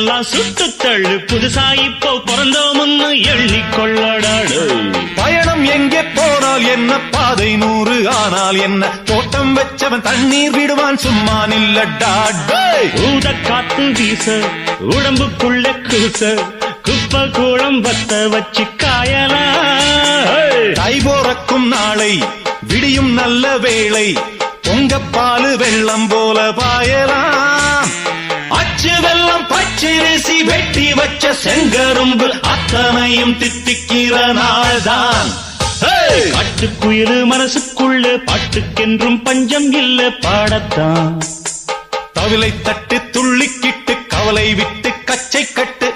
எல்லாம் சுட்டு தள்ளு, புதுசா இப்போ பிறந்தோம்னு எண்ணிக்கொள்ளடாடு. பயணம் எங்கே போனால் என்ன, பாதை 100 ஆனால் என்ன, தோட்டம் வச்சவன் தண்ணீர் விடுவான் சும்மா நில்லடா. ஊத காத்து வீச உடம்புக்குள்ள கூச, குப்பை கூளம் வத்த வச்சு காயலாம். தை போறக்கும் நாளை விடியும் நல்ல வேளை, பொங்கப்பாலு வெள்ளம் போல பாயலாம். அச்சு வெள்ளம் பச்சரிசி வெட்டி வச்ச செங்கரும்பு அத்தனையும் தித்திக்கிற நாள்தான். காட்டுக்குயிலு மனசுக்குள்ள பாட்டுக்கென்றும் பஞ்சம் இல்ல பாடத்தான். தவிலை தட்டு துள்ளிக்கிட்டு கவலை விட்டு கச்சை கட்டு